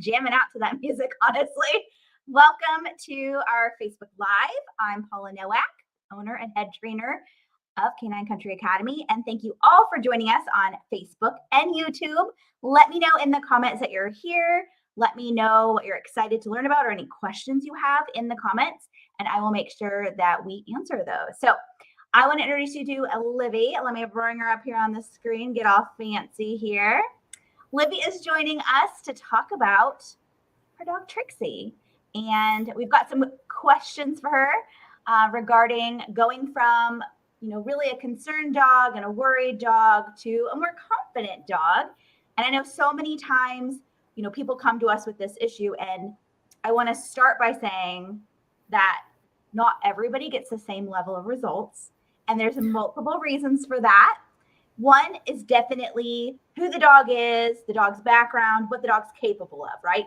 jamming out to that music, honestly. Welcome to our Facebook Live. I'm Paula Nowak, owner and head trainer of Canine Country Academy. And thank you all for joining us on Facebook and YouTube. Let me know in the comments that you're here. Let me know what you're excited to learn about or any questions you have in the comments, and I will make sure that we answer those. So I want to introduce you to Livvy. Let me bring her up here on the screen, get all fancy here. Livvy is joining us to talk about her dog Trixie. And we've got some questions for her regarding going from, really a concerned dog and a worried dog to a more confident dog. And I know so many times, people come to us with this issue, and I want to start by saying that not everybody gets the same level of results. And there's multiple reasons for that. One is definitely who the dog is, the dog's background, what the dog's capable of, right?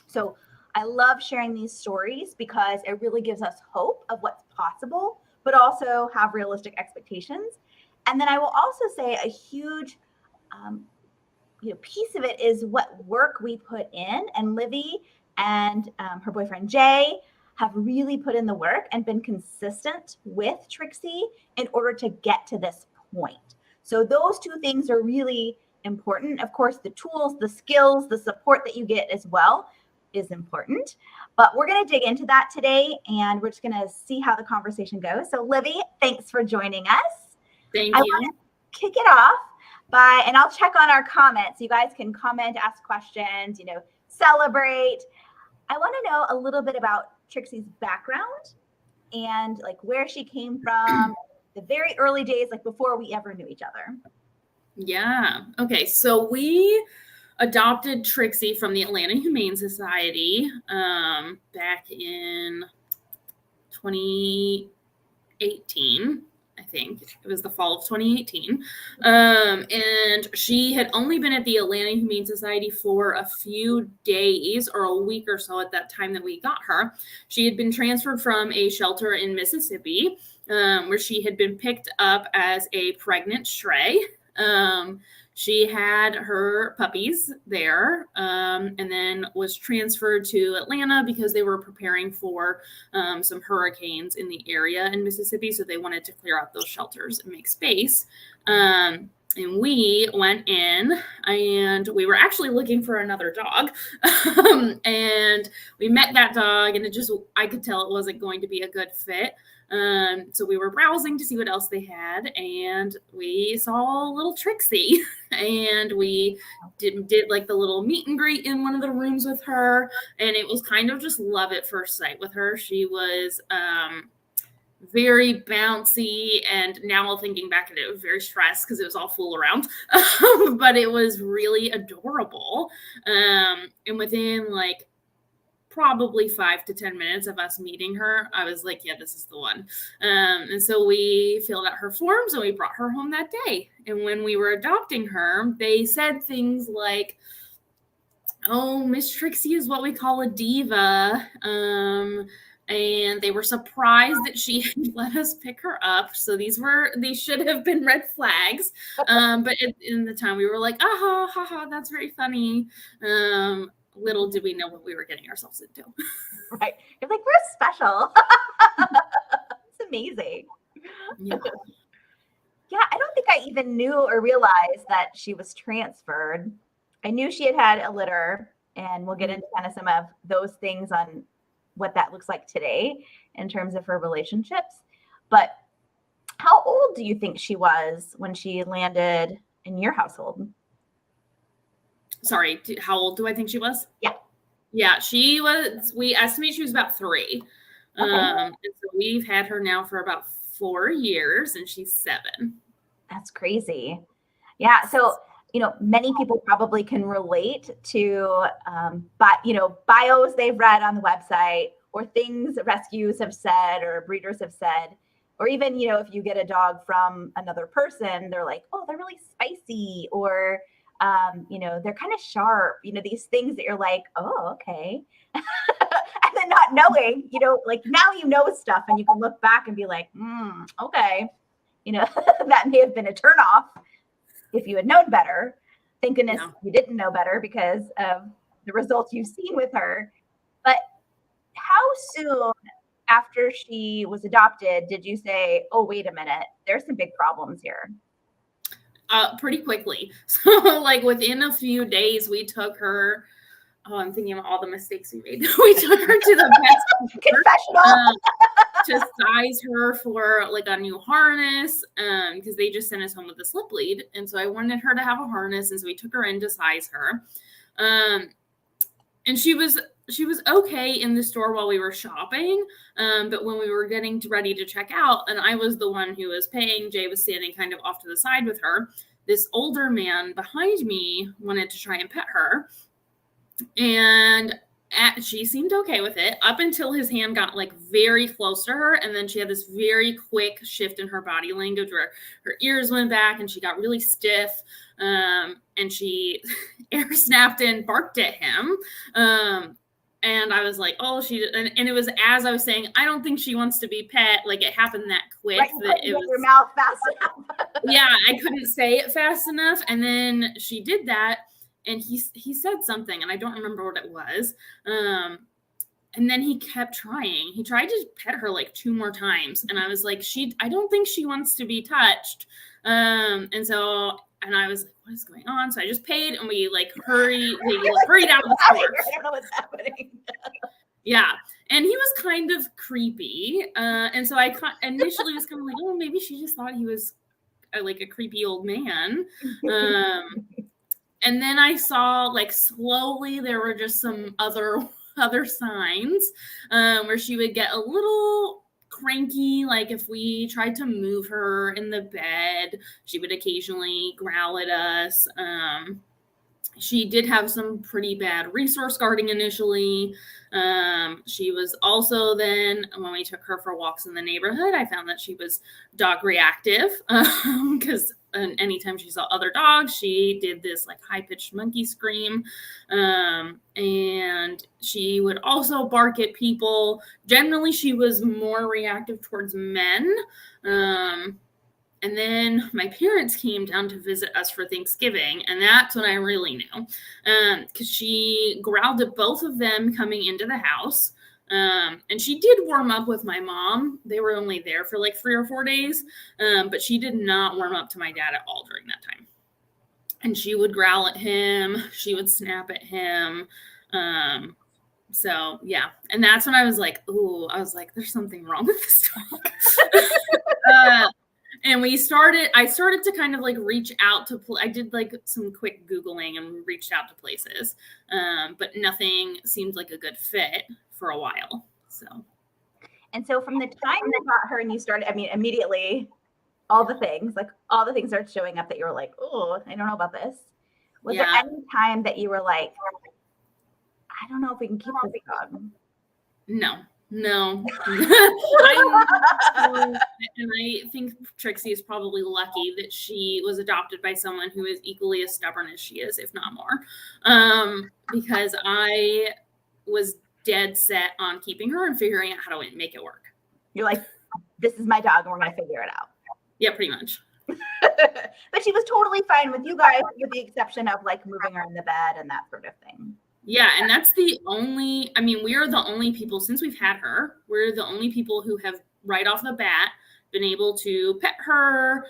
So I love sharing these stories because it really gives us hope of what's possible, but also have realistic expectations. And then I will also say a huge piece of it is what work we put in. And Livvy and her boyfriend Jay have really put in the work and been consistent with Trixie in order to get to this point. So those two things are really important. Of course, the tools, the skills, the support that you get as well is important. But we're going to dig into that today, and we're just going to see how the conversation goes. So Livvy, thanks for joining us. Thank you. I want to kick it off and I'll check on our comments. You guys can comment, ask questions, celebrate. I want to know a little bit about Trixie's background and like where she came from, the very early days, like before we ever knew each other. Yeah. Okay. So we adopted Trixie from the Atlanta Humane Society back in 2018. I think it was the fall of 2018. And she had only been at the Atlanta Humane Society for a few days or a week or so at that time that we got her. She had been transferred from a shelter in Mississippi, where she had been picked up as a pregnant stray. She had her puppies there, and then was transferred to Atlanta because they were preparing for some hurricanes in the area in Mississippi. So they wanted to clear out those shelters and make space. And we went in, and we were actually looking for another dog. And we met that dog, and I could tell it wasn't going to be a good fit. So we were browsing to see what else they had, and we saw little Trixie, and we did like the little meet and greet in one of the rooms with her, and it was kind of just love at first sight with her. She was very bouncy, and now thinking back at it, was very stressed because it was all full around, but it was really adorable. And within probably 5 to 10 minutes of us meeting her, I was like, yeah, this is the one. And so we filled out her forms and we brought her home that day. And when we were adopting her, they said things like, oh, Miss Trixie is what we call a diva. And they were surprised that she let us pick her up. So these should have been red flags. But in the time we were like, ha, that's very funny. Little did we know what we were getting ourselves into. Right. You're like, we're special. It's amazing. Yeah. Yeah, I don't think I even knew or realized that she was transferred. I knew she had a litter, and we'll get into kind of some of those things on what that looks like today in terms of her relationships. But how old do you think she was when she landed in your household? Sorry, how old do I think she was? Yeah. Yeah, we estimate she was about 3. Okay. And so we've had her now for about 4 years, and she's 7. That's crazy. Yeah. So, many people probably can relate to, bios they've read on the website, or things rescues have said or breeders have said, or even, if you get a dog from another person, they're like, oh, they're really spicy, or they're kind of sharp, these things that you're like, oh, okay. And then not knowing, now stuff, and you can look back and be like, okay, that may have been a turnoff if you had known better. Thank goodness you didn't know better because of the results you've seen with her. But how soon after she was adopted did you say, oh, wait a minute, there's some big problems here? Pretty quickly. So like within a few days, we took her. Oh, I'm thinking of all the mistakes we made. We took her to the vet Confessional. to size her for like a new harness, because they just sent us home with a slip lead, and so I wanted her to have a harness, and so we took her in to size her, and she was okay in the store while we were shopping, but when we were getting ready to check out, and I was the one who was paying, Jay was standing kind of off to the side with her. This older man behind me wanted to try and pet her. And she seemed okay with it up until his hand got like very close to her. And then she had this very quick shift in her body language where her ears went back and she got really stiff. And she air snapped and barked at him. And I was like, oh, and it was as I was saying, I don't think she wants to be pet. Like it happened that quick that it was your mouth fast enough. Yeah, I couldn't say it fast enough. And then she did that. And he said something, and I don't remember what it was. And then he kept trying. He tried to pet her like 2 more times. And I was like, I don't think she wants to be touched. And I was like, what is going on? So I just paid, and we hurried out of the store. I don't know what's happening. Yeah. And he was kind of creepy. And so I initially was kind of like, oh, maybe she just thought he was like a creepy old man. And then I saw slowly there were just some other signs where she would get a little cranky. Like if we tried to move her in the bed, she would occasionally growl at us. She did have some pretty bad resource guarding initially. She was also then, when we took her for walks in the neighborhood, I found that she was dog reactive because anytime she saw other dogs, she did this high-pitched monkey scream. And she would also bark at people. Generally, she was more reactive towards men. And then my parents came down to visit us for Thanksgiving, and that's when I really knew, because she growled at both of them coming into the house, and she did warm up with my mom. They were only there for 3 or 4 days, but she did not warm up to my dad at all during that time. And she would growl at him. She would snap at him. So, yeah. And that's when I was like, ooh, there's something wrong with this dog. And I started to kind of reach out to, I did some quick Googling and reached out to places, but nothing seemed like a good fit for a while. And so from the time you got her and you started, immediately all the things started showing up that you were like, oh, I don't know about this. Was there any time that you were like, I don't know if we can keep this dog? No. And I think Trixie is probably lucky that she was adopted by someone who is equally as stubborn as she is, if not more. Because I was dead set on keeping her and figuring out how to make it work. You're like, this is my dog and we're going to figure it out. Yeah, pretty much. But she was totally fine with you guys, with the exception of moving her in the bed and that sort of thing. Yeah, and that's we are the only people, since we've had her, we're the only people who have right off the bat been able to pet her,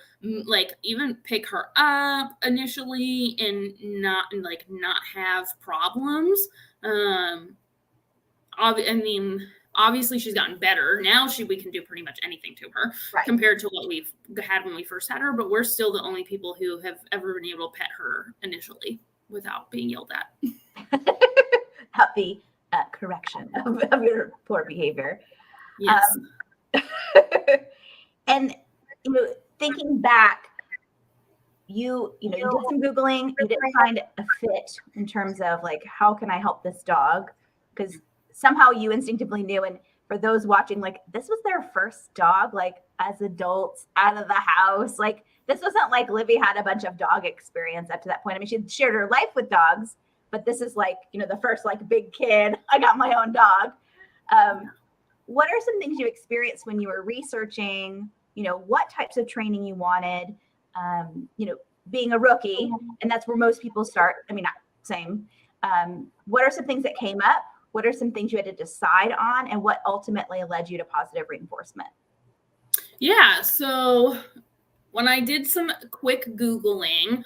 even pick her up initially and not have problems. Obviously she's gotten better. Now we can do pretty much anything to her compared to what we've had when we first had her, but we're still the only people who have ever been able to pet her initially without being yelled at. Without the correction of your poor behavior. Yes. And thinking back, you did some Googling, you didn't find a fit in terms of how can I help this dog? Because somehow you instinctively knew, and for those watching, this was their first dog, as adults out of the house. This wasn't Livvy had a bunch of dog experience up to that point. She had shared her life with dogs, but this is the first big kid. I got my own dog. What are some things you experienced when you were researching, what types of training you wanted, being a rookie, and that's where most people start. Not same. what are some things that came up? What are some things you had to decide on? And what ultimately led you to positive reinforcement? Yeah, so when I did some quick Googling,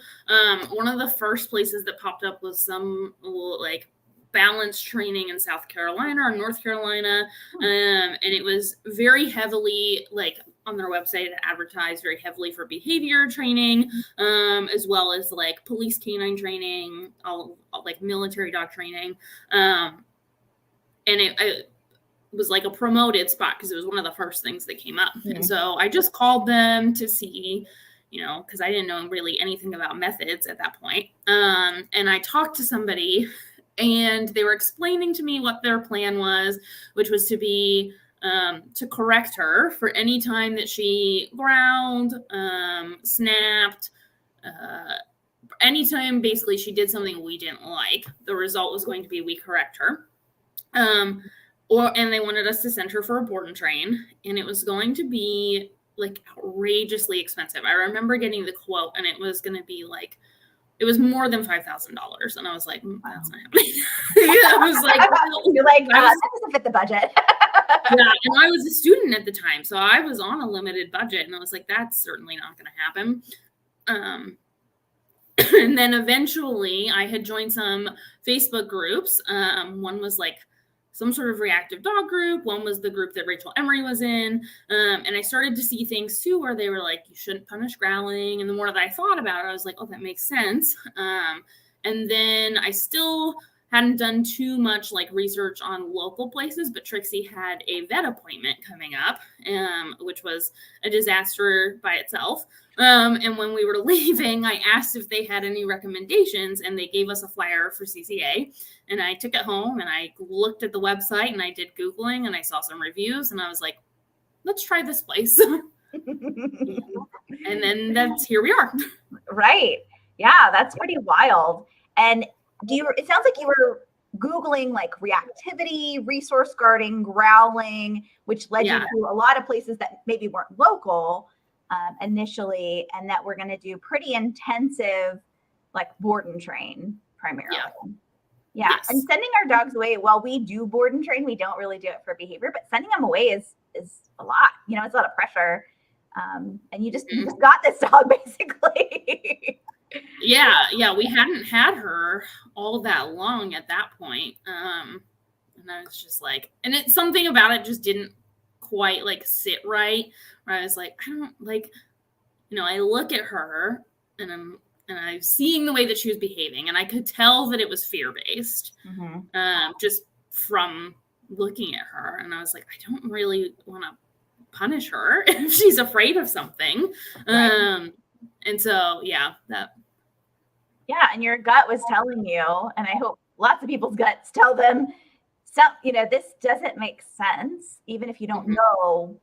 one of the first places that popped up was some like balance training in South Carolina or North Carolina. And it was very heavily like on their website, it advertised very heavily for behavior training, as well as like police canine training, all like military dog training. And it was like a promoted spot because it was one of the first things that came up. And so I just called them to see, because I didn't know really anything about methods at that point. And I talked to somebody and they were explaining to me what their plan was, which was to be to correct her for any time that she growled, snapped, anytime basically she did something we didn't like. The result was going to be we correct her. And they wanted us to send her for a board and train, and it was going to be like outrageously expensive. I remember getting the quote, and it was going to be like, it was more than $5,000, and I was like, that's not happening. I was like, you're like, that doesn't fit the budget. Yeah, and I was a student at the time, so I was on a limited budget, and I was like, that's certainly not going to happen. And then eventually, I had joined some Facebook groups. One was like some sort of reactive dog group. One was the group that Rachel Emery was in. And I started to see things too, where they were like, you shouldn't punish growling. And the more that I thought about it, I was like, oh, that makes sense. And then I still hadn't done too much like research on local places, but Trixie had a vet appointment coming up, which was a disaster by itself. And when we were leaving, I asked if they had any recommendations, and they gave us a flyer for CCA. And I took it home and I looked at the website and I did Googling and I saw some reviews and I was like, let's try this place. And then here we are. Right. Yeah, that's pretty wild. And it sounds like you were Googling like reactivity, resource guarding, growling, which led you to a lot of places that maybe weren't local initially, and that we're going to do pretty intensive like board and train primarily. Yeah. Yes. And sending our dogs away, while we do board and train, we don't really do it for behavior, but sending them away is a lot, it's a lot of pressure. And you just got this dog basically. Yeah. We hadn't had her all that long at that point. And I was just like, and it's something about it just didn't quite like sit right, where I was like, I don't like, I look at her and I'm seeing the way that she was behaving, and I could tell that it was fear-based, just from looking at her. And I was like, I don't really want to punish her if she's afraid of something. Right. And so, and your gut was telling you, and I hope lots of people's guts tell them, this doesn't make sense, even if you don't know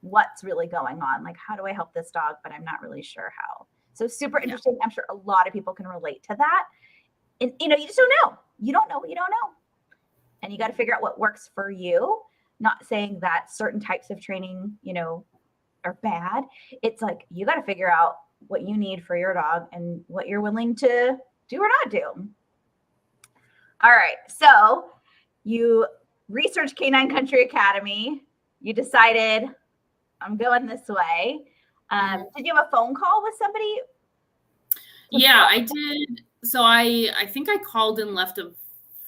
what's really going on. Like, how do I help this dog? But I'm not really sure how. So super interesting. I'm sure a lot of people can relate to that. And, you just don't know. You don't know what you don't know. And you got to figure out what works for you. Not saying that certain types of training, are bad. It's like, you got to figure out what you need for your dog and what you're willing to do or not do. All right. So you researched Canine Country Academy. You decided, I'm going this way. Did you have a phone call with somebody? Yeah, I did. So I think I called and left a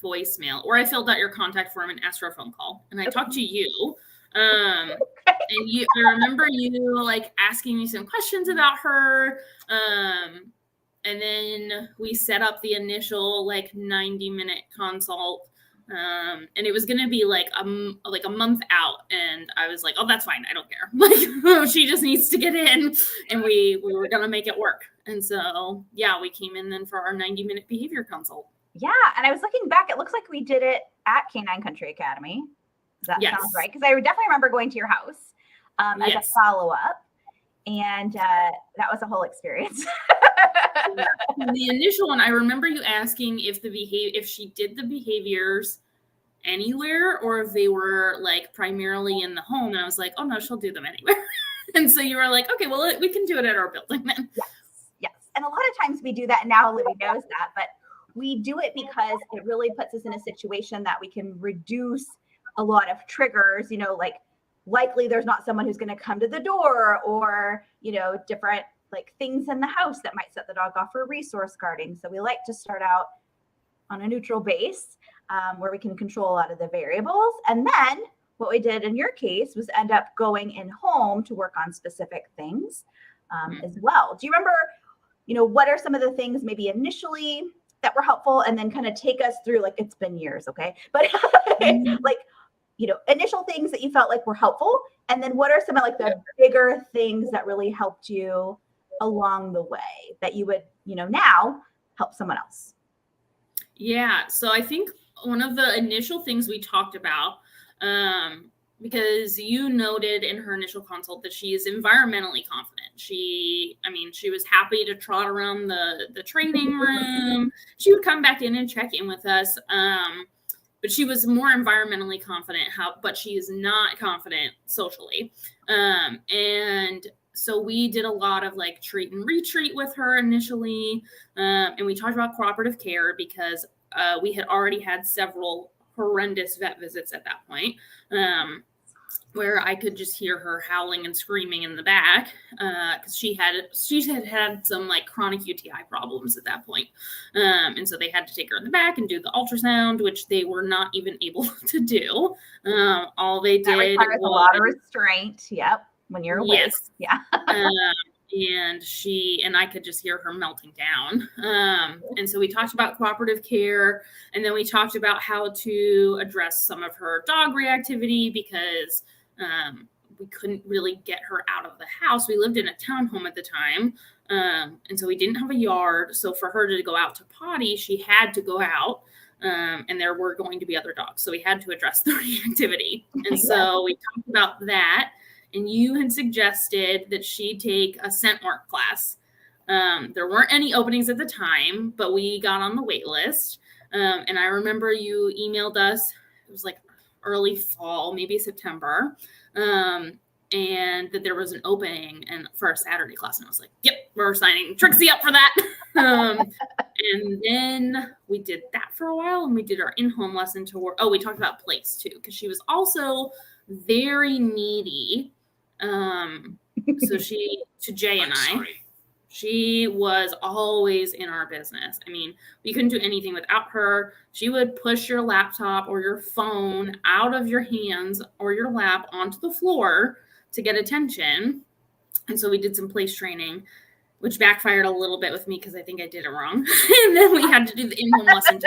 voicemail, or I filled out your contact form and asked for a phone call. And I talked to you. And I remember you like asking me some questions about her. And then we set up the initial like 90-minute consult. And it was going to be like a month out. And I was like, oh, that's fine. I don't care. Like, she just needs to get in, and we were going to make it work. And so, we came in then for our 90-minute behavior consult. Yeah. And I was looking back, it looks like we did it at Canine Country Academy. Does that sound right? Because I definitely remember going to your house as a follow-up. And that was a whole experience. The initial one, I remember you asking if she did the behaviors anywhere, or if they were like primarily in the home. And I was like, oh no, she'll do them anywhere. And so you were like, okay, well, we can do it at our building then. Yes. And a lot of times we do that now. Livvy knows that, but we do it because it really puts us in a situation that we can reduce a lot of triggers, like likely there's not someone who's going to come to the door, or, different like things in the house that might set the dog off for resource guarding. So we like to start out on a neutral base, where we can control a lot of the variables. And then what we did in your case was end up going in home to work on specific things as well. Do you remember, what are some of the things maybe initially that were helpful, and then kind of take us through, like, it's been years, okay? But like, initial things that you felt like were helpful, and then what are some of like the bigger things that really helped you along the way that you would, now help someone else? Yeah. So I think one of the initial things we talked about, because you noted in her initial consult that she is environmentally confident. She was happy to trot around the training room. She would come back in and check in with us. But she was more environmentally confident, but she is not confident socially. And so we did a lot of like treat and retreat with her initially. And we talked about cooperative care because we had already had several horrendous vet visits at that point, where I could just hear her howling and screaming in the back, because she had some like chronic UTI problems at that point. And so they had to take her in the back and do the ultrasound, which they were not even able to do. All they did requires a lot of restraint. Yep. When you're awake. Yes. Yeah. And I could just hear her melting down. And so we talked about cooperative care, and then we talked about how to address some of her dog reactivity, because we couldn't really get her out of the house. We lived in a townhome at the time. And so we didn't have a yard. So for her to go out to potty, she had to go out. And there were going to be other dogs. So we had to address the reactivity. And so we talked about that. And you had suggested that she take a scent work class. There weren't any openings at the time, but we got on the wait list. And I remember you emailed us. It was like early fall, maybe September, and that there was an opening and for a Saturday class. And I was like, yep, we're signing Trixie up for that. And then we did that for a while, and we did our in-home lesson tour. Oh, we talked about place too, because she was also very needy. So to Jay and she was always in our business. I mean, we couldn't do anything without her. She would push your laptop or your phone out of your hands or your lap onto the floor to get attention. And so we did some place training, which backfired a little bit with me because I think I did it wrong. And then we had to do the in-home lesson.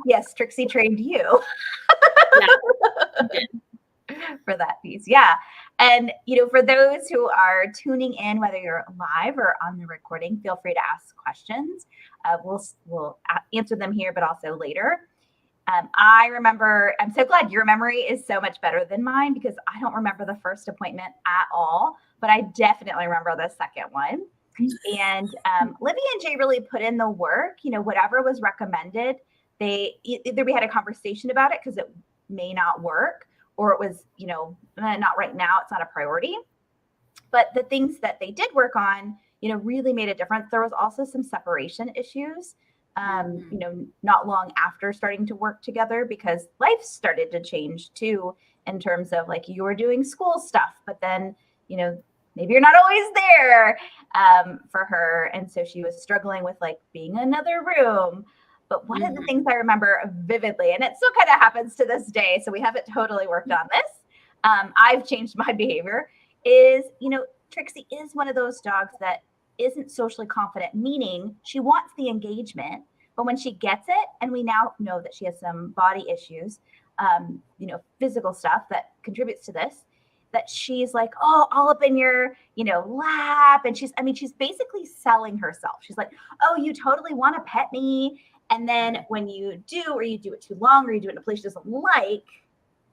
Yes, Trixie trained you. Yeah, I did. For that piece. Yeah. And, for those who are tuning in, whether you're live or on the recording, feel free to ask questions. We'll answer them here, but also later. I remember, I'm so glad your memory is so much better than mine, because I don't remember the first appointment at all, but I definitely remember the second one. And Livvy and Jay really put in the work, whatever was recommended. Either we had a conversation about it because it may not work, or it was, not right now, it's not a priority. But the things that they did work on, really made a difference. There was also some separation issues, not long after starting to work together, because life started to change too, in terms of like you were doing school stuff, but then, maybe you're not always there for her. And so she was struggling with like being in another room. But one of the things I remember vividly, and it still kind of happens to this day, so we haven't totally worked on this. I've changed my behavior, is, Trixie is one of those dogs that isn't socially confident, meaning she wants the engagement, but when she gets it, and we now know that she has some body issues, physical stuff that contributes to this, that she's like, oh, all up in your, lap. And she's basically selling herself. She's like, oh, you totally want to pet me. And then when you do, or you do it too long, or you do it in a place she doesn't like,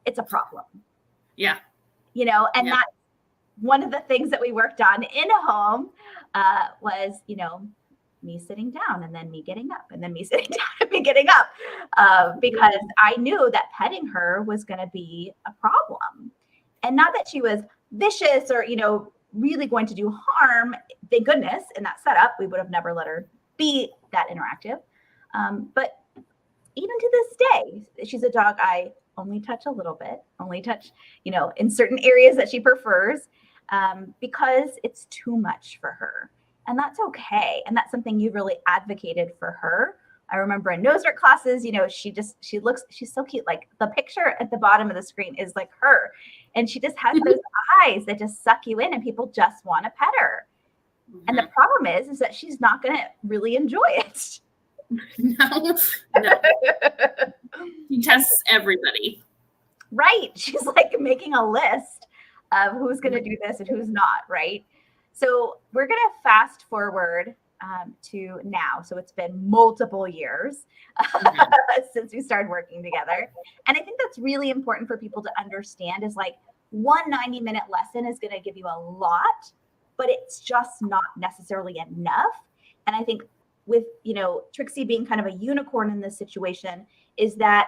it's a problem. Yeah. And that's one of the things that we worked on in a home was, me sitting down and then me getting up and then me sitting down and me getting up, because I knew that petting her was going to be a problem. And not that she was vicious or, really going to do harm. Thank goodness in that setup, we would have never let her be that interactive. But even to this day, she's a dog I only touch a little bit, only touch, in certain areas that she prefers, because it's too much for her. And that's okay. And that's something you really advocated for her. I remember in nose art classes, she's so cute. Like the picture at the bottom of the screen is like her. And she just has those eyes that just suck you in and people just want to pet her. Mm-hmm. And the problem is that she's not going to really enjoy it. No. She tests everybody. Right. She's like making a list of who's going to do this and who's not, right? So we're going to fast forward to now. So it's been multiple years since we started working together. And I think that's really important for people to understand is like one 90-minute lesson is going to give you a lot, but it's just not necessarily enough. And I think with, Trixie being kind of a unicorn in this situation is that,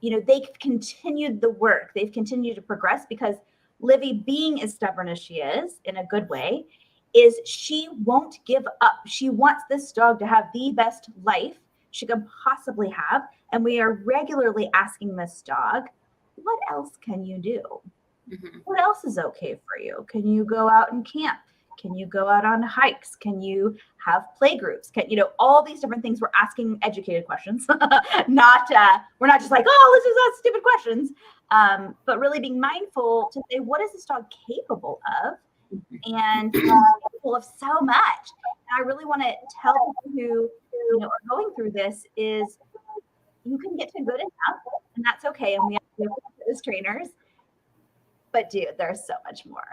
they've continued the work. They've continued to progress because Livvy, being as stubborn as she is in a good way, is she won't give up. She wants this dog to have the best life she can possibly have. And we are regularly asking this dog, what else can you do? Mm-hmm. What else is okay for you? Can you go out and camp? Can you go out on hikes? Can you have play groups? All these different things. We're asking educated questions, we're not just like, oh, this is us stupid questions, but really being mindful to say, what is this dog capable of? And capable of so much. And I really want to tell people who are going through this is you can get to good enough, and that's okay. And we have to do it as trainers. But dude, there's so much more.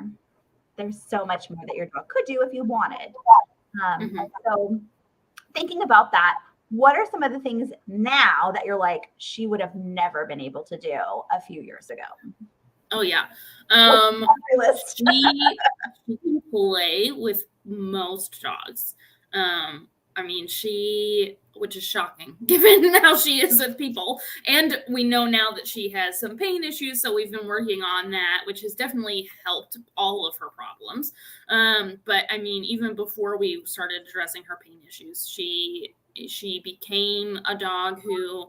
There's so much more that your dog could do if you wanted. So thinking about that, what are some of the things now that you're like, she would have never been able to do a few years ago? Oh, yeah. She can play with most dogs. Which is shocking given how she is with people. And we know now that she has some pain issues, so we've been working on that, which has definitely helped all of her problems. But even before we started addressing her pain issues, she became a dog who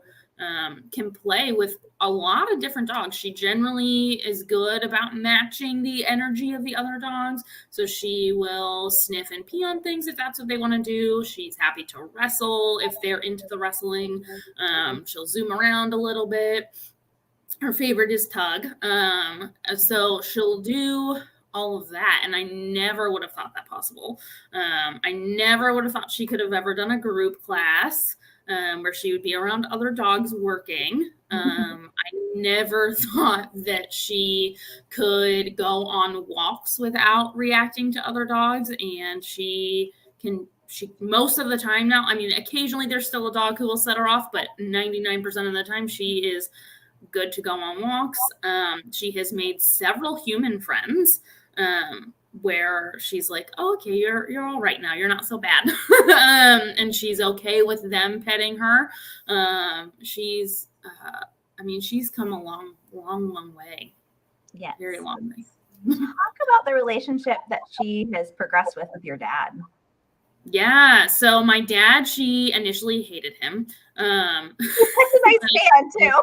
can play with a lot of different dogs. She generally is good about matching the energy of the other dogs. So she will sniff and pee on things if that's what they want to do. She's happy to wrestle if they're into the wrestling. She'll zoom around a little bit. Her favorite is tug. So she'll do all of that. And I never would have thought that possible. I never would have thought she could have ever done a group class. Where she would be around other dogs working. I never thought that she could go on walks without reacting to other dogs. And she most of the time now, occasionally there's still a dog who will set her off, but 99% of the time she is good to go on walks. She has made several human friends. Where she's like, oh, okay, you're all right now. You're not so bad. And she's okay with them petting her. She's come a long way. Yeah. Very long way. Talk about the relationship that she has progressed with your dad. Yeah. So my dad, she initially hated him. That's a nice fan too.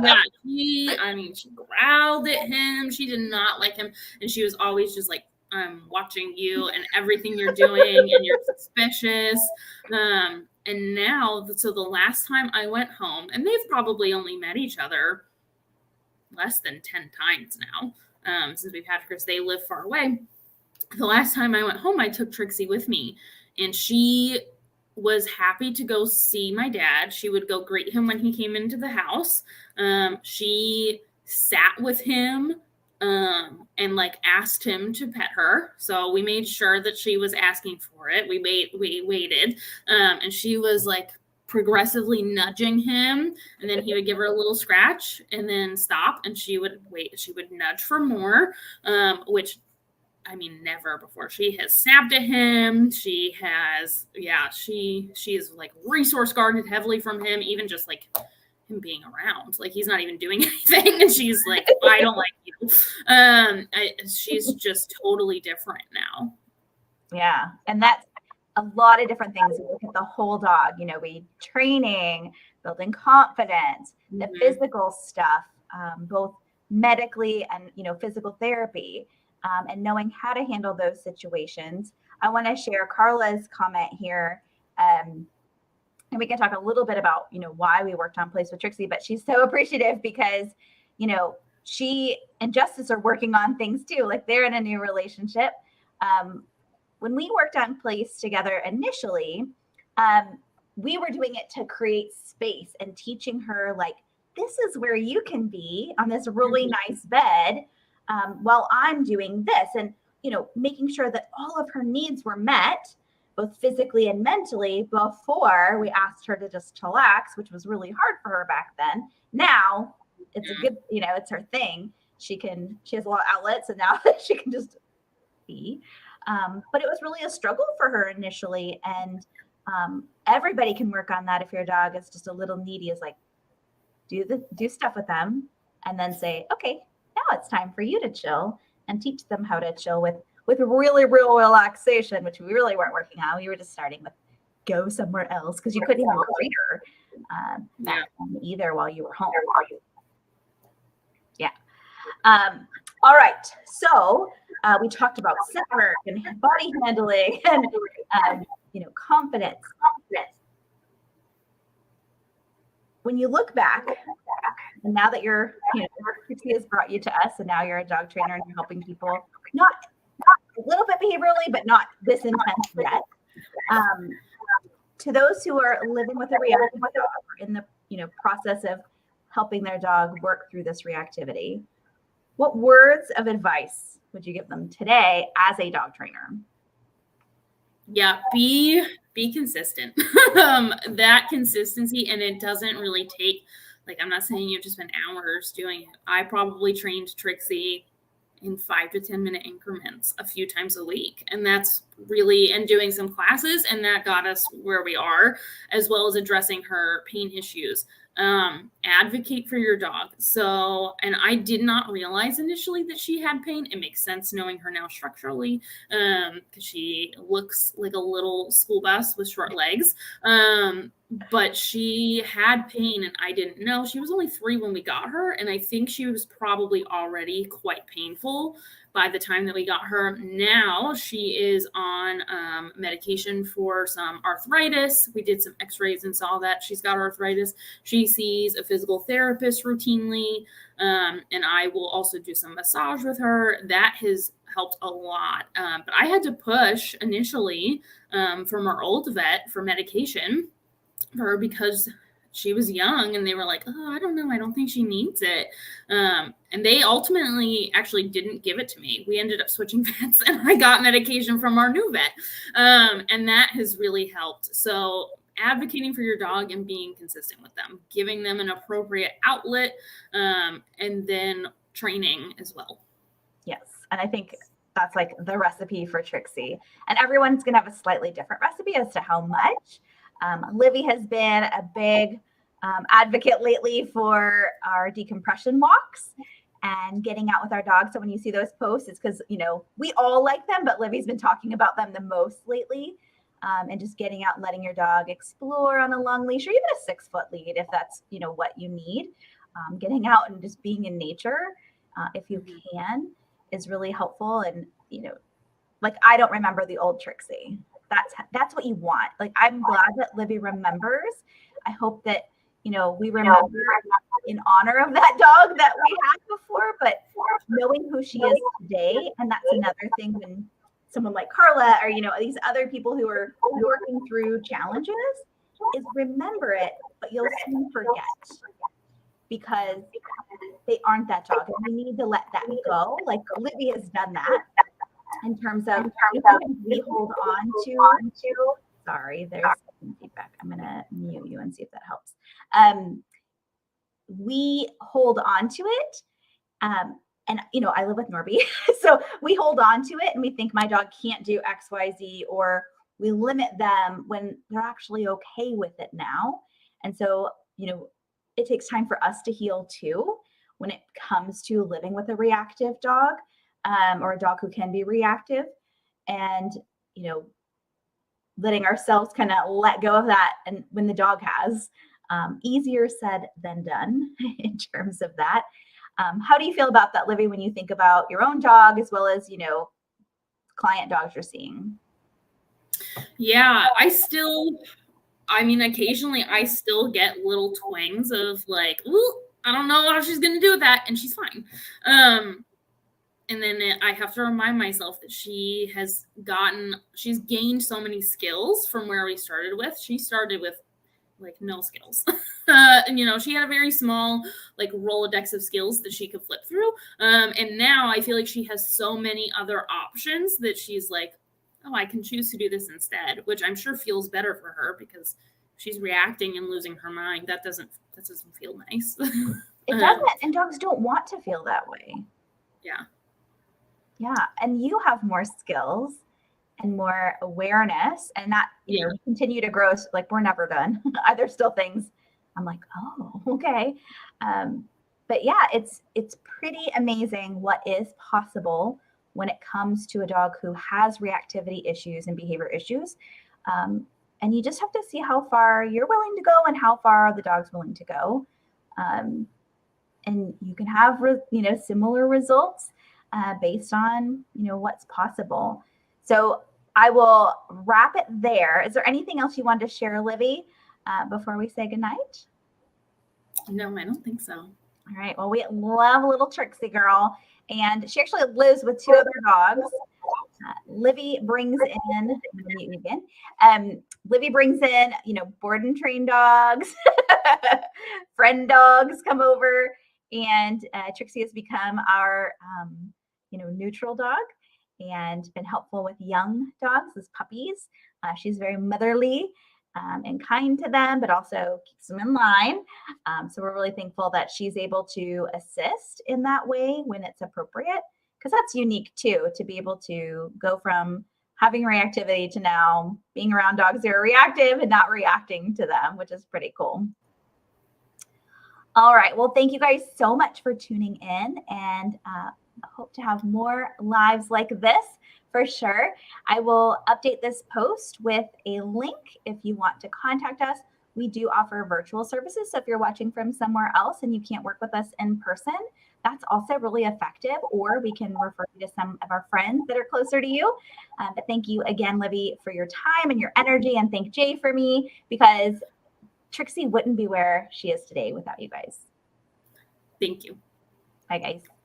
Yeah. She growled at him. She did not like him. And she was always just like, I'm watching you and everything you're doing and you're suspicious. And now, so the last time I went home, and they've probably only met each other less than 10 times now, since we've had her, because they live far away. The last time I went home, I took Trixie with me, and she was happy to go see my dad. She would go greet him when he came into the house. She sat with him and like asked him to pet her. So we made sure that she was asking for it. We waited. And she was like progressively nudging him, and then he would give her a little scratch and then stop, and she would wait. She would nudge for more, which never before. She has snapped at him. She has, she is like resource guarded heavily from him, even just like him being around. Like he's not even doing anything. And she's like, I don't like you. She's just totally different now. Yeah. And that's a lot of different things. We look at the whole dog, you know, we training, building confidence, the physical stuff, both medically and, you know, physical therapy, and knowing how to handle those situations. I want to share Carla's comment here. And we can talk a little bit about, you know, why we worked on Place with Trixie, but she's so appreciative because, you know, she and Justice are working on things too. Like they're in a new relationship. When we worked on Place together initially, we were doing it to create space and teaching her, like, this is where you can be on this really nice bed while I'm doing this. And, you know, making sure that all of her needs were met, both physically and mentally, before we asked her to just chillax, which was really hard for her back then. Now it's a good, you know, it's her thing. She has a lot of outlets, and now she can just be. But it was really a struggle for her initially. And everybody can work on that. If your dog is just a little needy, is like, do stuff with them and then say, okay, now it's time for you to chill, and teach them how to chill with really real relaxation, which we really weren't working on. We were just starting with go somewhere else because you couldn't even read her back then either while you were home. Yeah. All right. So we talked about scent work and body handling and you know, confidence. When you look back, and now that you're, you know, Trixie has brought you to us, and now you're a dog trainer and you're helping people, not a little bit behaviorally, but not this intense yet. To those who are living with a reactive dog, or in the, you know, process of helping their dog work through this reactivity, what words of advice would you give them today as a dog trainer? Yeah, be consistent. That consistency, and it doesn't really take, like, I'm not saying you have to spend hours doing it. I probably trained Trixie in 5 to 10 minute increments a few times a week. And that's really, and doing some classes, and that got us where we are, as well as addressing her pain issues. Advocate for your dog. So, and I did not realize initially that she had pain. It makes sense knowing her now structurally, because she looks like a little school bus with short legs. But she had pain, and I didn't know. She was only 3 when we got her, and I think she was probably already quite painful by the time that we got her. Now she is on medication for some arthritis. We did some x-rays and saw that she's got arthritis. She sees a physical therapist routinely, and I will also do some massage with her. That has helped a lot. But I had to push initially from our old vet for medication for her because she was young, and they were like, oh, I don't know, I don't think she needs it. And they ultimately actually didn't give it to me. We ended up switching vets, and I got medication from our new vet. And that has really helped. So advocating for your dog and being consistent with them, giving them an appropriate outlet, and then training as well. Yes. And I think that's like the recipe for Trixie. And everyone's going to have a slightly different recipe as to how much. Livvy has been a big advocate lately for our decompression walks and getting out with our dogs. So when you see those posts, it's because, you know, we all like them, but Livvy's been talking about them the most lately. And just getting out and letting your dog explore on a long leash, or even a 6-foot lead, if that's, you know, what you need. Getting out and just being in nature, if you can, is really helpful. And, you know, like, I don't remember the old Trixie. That's what you want. Like, I'm glad that Livvy remembers. I hope that, you know, we remember in honor of that dog that we had before, but knowing who she is today. And that's another thing when someone like Carla, or, you know, these other people who are working through challenges, is remember it, but you'll soon forget because they aren't that dog. And we need to let that go. Like, Livvy has done that. In terms of we hold on to, sorry, there's some feedback. I'm going to mute you and see if that helps. We hold on to it. And, you know, I live with Norby, so we hold on to it and we think my dog can't do X, Y, Z, or we limit them when they're actually okay with it now. And so, you know, it takes time for us to heal too when it comes to living with a reactive dog. Or a dog who can be reactive. And, you know, letting ourselves kind of let go of that. And when the dog has, easier said than done in terms of that. How do you feel about that, Livvy, when you think about your own dog as well as, client dogs you're seeing? Yeah, occasionally I still get little twinges of like, ooh, I don't know how she's gonna do with that, and she's fine. And then I have to remind myself that she's gained so many skills from where we started with. She started with like no skills. And she had a very small like Rolodex of skills that she could flip through. And now I feel like she has so many other options that she's like, oh, I can choose to do this instead, which I'm sure feels better for her because she's reacting and losing her mind. That doesn't feel nice. It doesn't, and dogs don't want to feel that way. Yeah. Yeah, and you have more skills and more awareness, and that continue to grow. So, like, we're never done. There's still things I'm like, oh, okay. But yeah, it's pretty amazing what is possible when it comes to a dog who has reactivity issues and behavior issues. And you just have to see how far you're willing to go and how far the dog's willing to go. And you can have similar results based on what's possible. So I will wrap it there. Is there anything else you wanted to share, Livvy, before we say goodnight? No, I don't think so. All right. Well, we love little Trixie girl, and she actually lives with two other dogs. Livvy brings in, Livvy brings in, board and train dogs, friend dogs come over, and Trixie has become our, neutral dog and been helpful with young dogs as puppies. She's very motherly and kind to them, but also keeps them in line. So we're really thankful that she's able to assist in that way when it's appropriate, because that's unique too, to be able to go from having reactivity to now being around dogs that are reactive and not reacting to them, which is pretty cool. All right. Well, thank you guys so much for tuning in, and I hope to have more lives like this for sure. I will update this post with a link if you want to contact us. We do offer virtual services. So if you're watching from somewhere else and you can't work with us in person, that's also really effective, or we can refer you to some of our friends that are closer to you. But thank you again, Livvy, for your time and your energy, and thank Jay for me, because Trixie wouldn't be where she is today without you guys. Thank you. Bye, guys.